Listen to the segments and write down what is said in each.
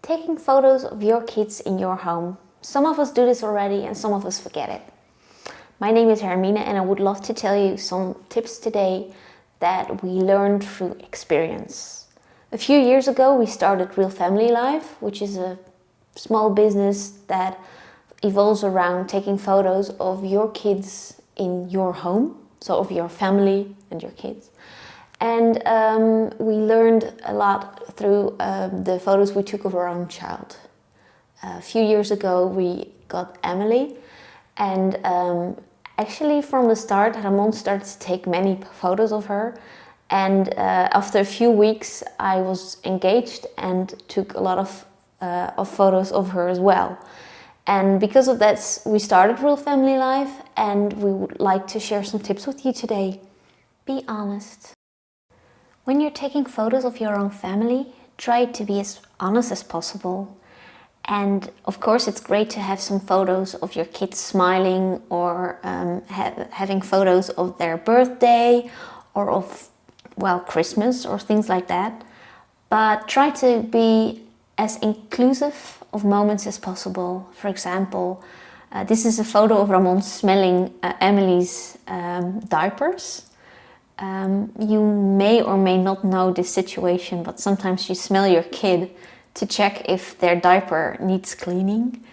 Taking photos of your kids in your home. Some of us do this already and some of us forget it. My name is Hermine and I would love to tell you some tips today that we learned through experience. A few years ago we started Real Family Life, which is a small business that evolves around taking photos of your kids in your home, so of your family and your kids. And we learned a lot through the photos we took of our own child. A few years ago we got Emily, and actually from the start Ramon started to take many photos of her, and after a few weeks I was engaged and took a lot of photos of her as well. And because of that we started Real Family Life, and we would like to share some tips with you today. Be honest. When you're taking photos of your own family, try to be as honest as possible. And of course it's great to have some photos of your kids smiling, or having photos of their birthday or of, well, Christmas or things like that. But try to be as inclusive of moments as possible. For example, this is a photo of Ramon smelling Emily's diapers. You may or may not know this situation, but sometimes you smell your kid to check if their diaper needs cleaning.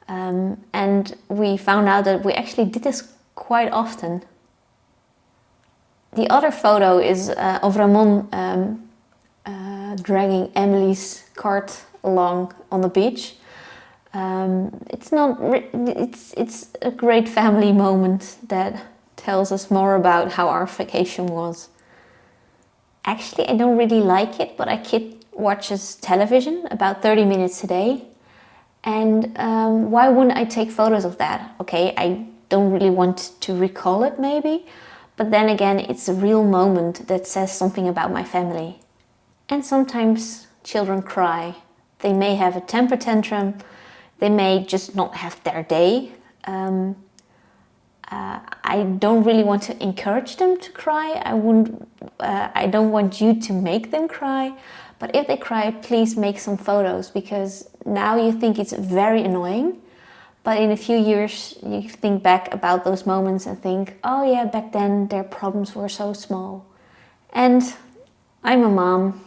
And we found out that we actually did this quite often. The other photo is of Ramon dragging Emily's cart along on the beach. It's a great family moment that tells us more about how our vacation was. Actually, I don't really like it, but our kid watches television about 30 minutes a day. And why wouldn't I take photos of that? Okay, I don't really want to recall it maybe, but then again, it's a real moment that says something about my family. And sometimes children cry. They may have a temper tantrum. They may just not have their day. I don't really want to encourage them to cry. I don't want you to make them cry. But if they cry, please make some photos, because now you think it's very annoying. But in a few years, you think back about those moments and think, oh yeah, back then their problems were so small. And I'm a mom.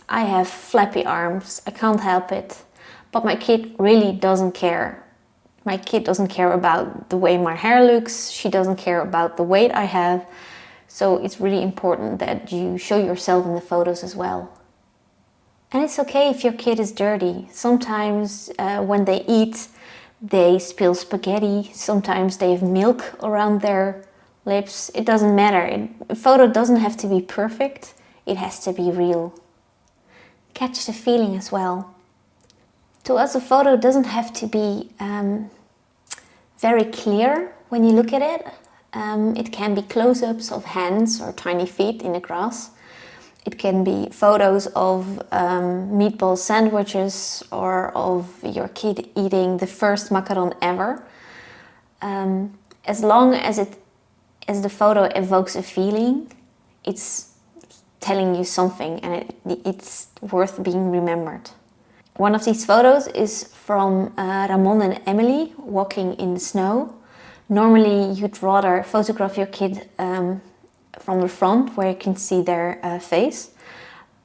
I have flappy arms. I can't help it. But my kid really doesn't care. My kid doesn't care about the way my hair looks. She doesn't care about the weight I have. So it's really important that you show yourself in the photos as well. And it's okay if your kid is dirty. Sometimes when they eat, they spill spaghetti. Sometimes they have milk around their lips. It doesn't matter. A photo doesn't have to be perfect. It has to be real. Catch the feeling as well. To us, a photo doesn't have to be very clear when you look at it. It can be close-ups of hands or tiny feet in the grass. It can be photos of meatball sandwiches, or of your kid eating the first macaron ever. As long as the photo evokes a feeling, it's telling you something, and it's worth being remembered. One of these photos is from Ramon and Emily walking in the snow. Normally you'd rather photograph your kid from the front, where you can see their face.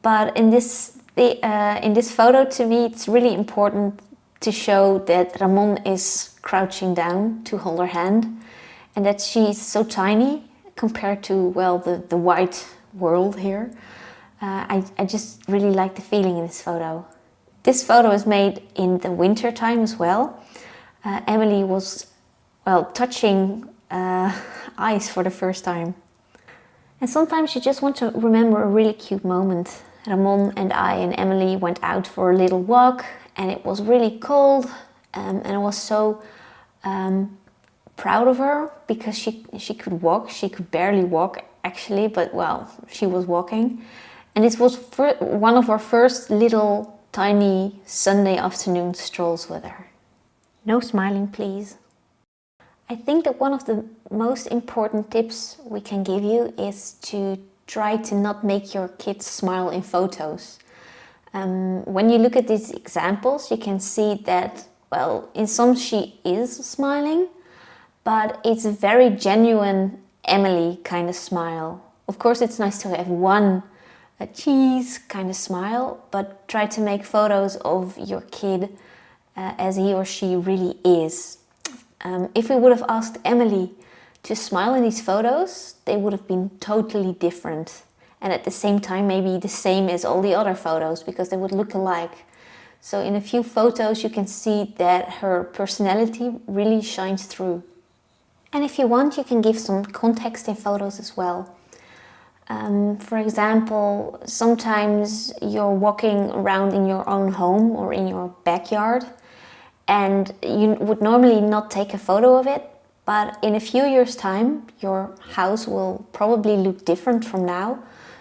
But in this photo, to me, it's really important to show that Ramon is crouching down to hold her hand, and that she's so tiny compared to, well, the white world here. I just really like the feeling in this photo. This photo is made in the winter time as well. Emily was, well, touching ice for the first time. And sometimes you just want to remember a really cute moment. Ramon and I and Emily went out for a little walk, and it was really cold, and I was so proud of her, because she could walk. She could barely walk actually, but well, she was walking. And this was one of our first little tiny Sunday afternoon strolls with her. No smiling, please. I think that one of the most important tips we can give you is to try to not make your kids smile in photos. When you look at these examples, you can see that, well, in some she is smiling, but it's a very genuine Emily kind of smile. Of course, it's nice to have a cheese kind of smile, but try to make photos of your kid as he or she really is. If we would have asked Emily to smile in these photos, they would have been totally different. And at the same time, maybe the same as all the other photos, because they would look alike. So in a few photos, you can see that her personality really shines through. And if you want, you can give some context in photos as well. For example, sometimes you're walking around in your own home or in your backyard, and you would normally not take a photo of it, but in a few years' time, your house will probably look different from now.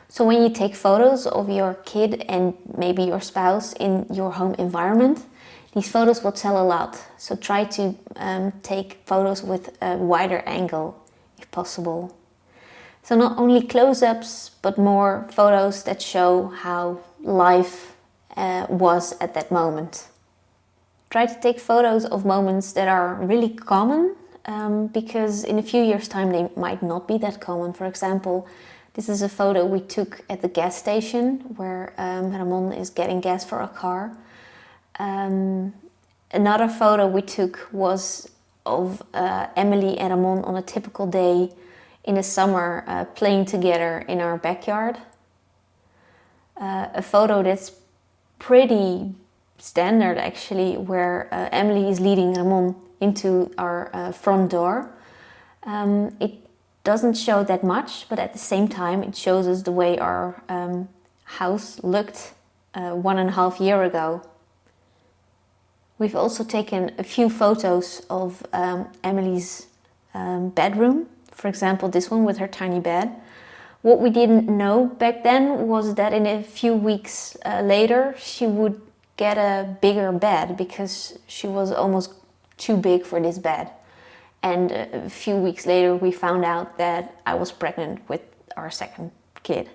So when you take photos of your kid and maybe your spouse in your home environment, these photos will tell a lot. So try to take photos with a wider angle, if possible. So not only close-ups, but more photos that show how life was at that moment. Try to take photos of moments that are really common, because in a few years' time they might not be that common. For example, this is a photo we took at the gas station where Ramon is getting gas for a car. Another photo we took was of Emily and Ramon on a typical day in the summer playing together in our backyard. A photo that's pretty standard actually, where Emily is leading Ramon into our front door. It doesn't show that much, but at the same time it shows us the way our house looked 1.5 years ago. We've also taken a few photos of Emily's bedroom. For example, this one with her tiny bed. What we didn't know back then was that in a few weeks later she would get a bigger bed, because she was almost too big for this bed. And a few weeks later we found out that I was pregnant with our second kid.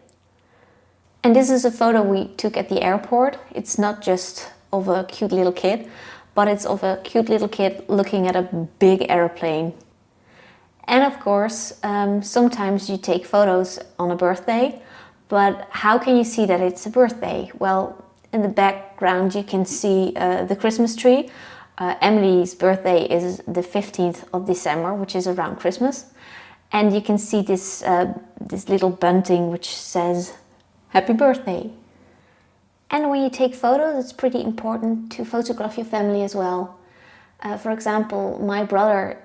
And this is a photo we took at the airport. It's not just of a cute little kid, but it's of a cute little kid looking at a big airplane. And of course, sometimes you take photos on a birthday, but how can you see that it's a birthday? Well, in the background you can see the Christmas tree. Emily's birthday is the 15th of December, which is around Christmas. And you can see this little bunting which says, "Happy birthday." And when you take photos, it's pretty important to photograph your family as well. For example, my brother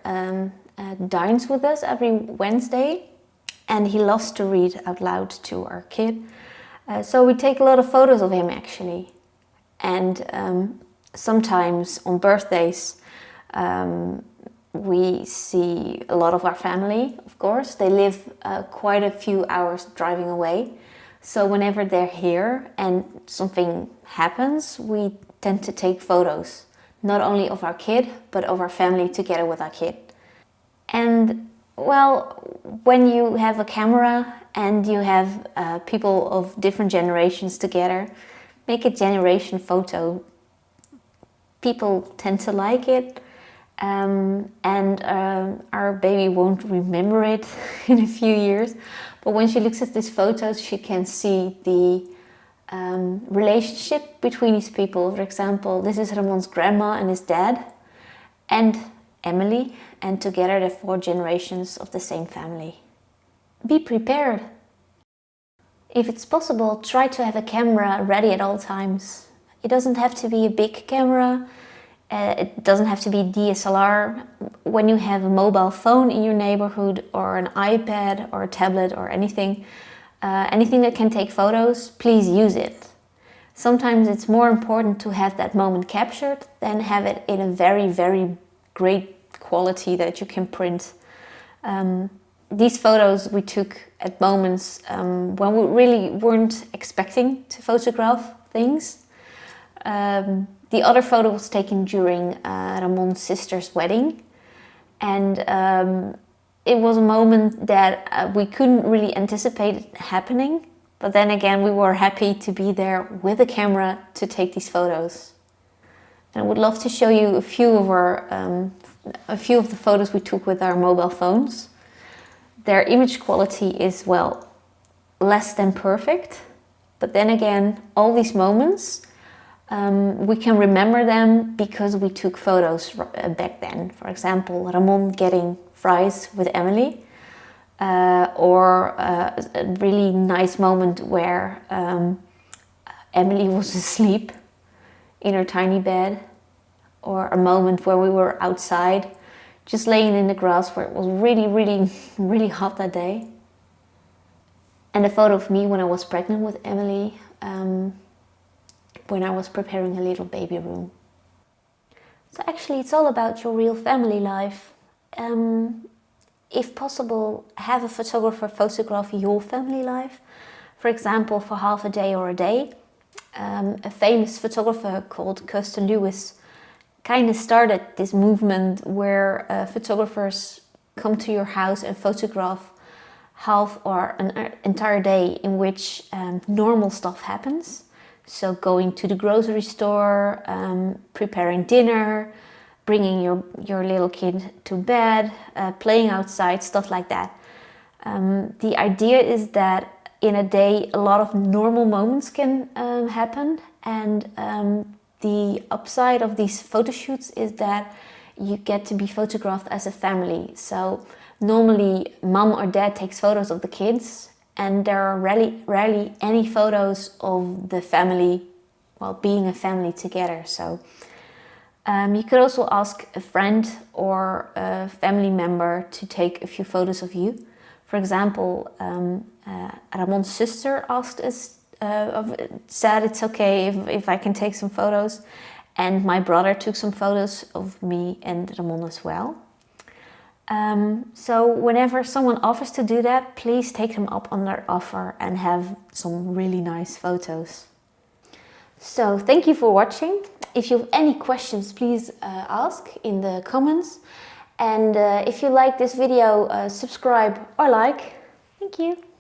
dines with us every Wednesday, and he loves to read out loud to our kid. So we take a lot of photos of him actually. And sometimes on birthdays we see a lot of our family, of course. They live quite a few hours driving away. So whenever they're here and something happens, we tend to take photos, not only of our kid, but of our family together with our kid. And well, when you have a camera and you have people of different generations together, make a generation photo. People tend to like it, and our baby won't remember it in a few years. But when she looks at these photos, she can see the relationship between these people. For example, this is Ramon's grandma and his dad, and Emily, and together they're 4 generations of the same family. Be prepared. If it's possible, try to have a camera ready at all times. It doesn't have to be a big camera. It doesn't have to be DSLR. When you have a mobile phone in your neighborhood, or an iPad or a tablet or anything that can take photos, please use it. Sometimes it's more important to have that moment captured than have it in a very, very great quality that you can print. These photos we took at moments when we really weren't expecting to photograph things. The other photo was taken during Ramon's sister's wedding, and it was a moment that we couldn't really anticipate happening, But then again, we were happy to be there with a camera to take these photos. And I would love to show you a few of the photos we took with our mobile phones. Their image quality is, well, less than perfect. But then again, all these moments, we can remember them because we took photos back then. For example, Ramon getting fries with Emily. Or a really nice moment where Emily was asleep in her tiny bed, or a moment where we were outside just laying in the grass where it was really, really, really hot that day. And a photo of me when I was pregnant with Emily, when I was preparing a little baby room. So actually it's all about your real family life. If possible, have a photographer photograph your family life. For example, for half a day or a day. A famous photographer called Kirsten Lewis kind of started this movement where photographers come to your house and photograph half or an entire day in which normal stuff happens. So going to the grocery store, preparing dinner, bringing your little kid to bed, playing outside, stuff like that. The idea is that in a day a lot of normal moments can happen, and the upside of these photo shoots is that you get to be photographed as a family. So normally mom or dad takes photos of the kids, and there are rarely any photos of the family, well, being a family together. So you could also ask a friend or a family member to take a few photos of you. For example, Ramon's sister asked us, said it's okay if I can take some photos. And my brother took some photos of me and Ramon as well. So whenever someone offers to do that, please take them up on their offer and have some really nice photos. So thank you for watching. If you have any questions, please ask in the comments. And if you like this video, subscribe or like. Thank you.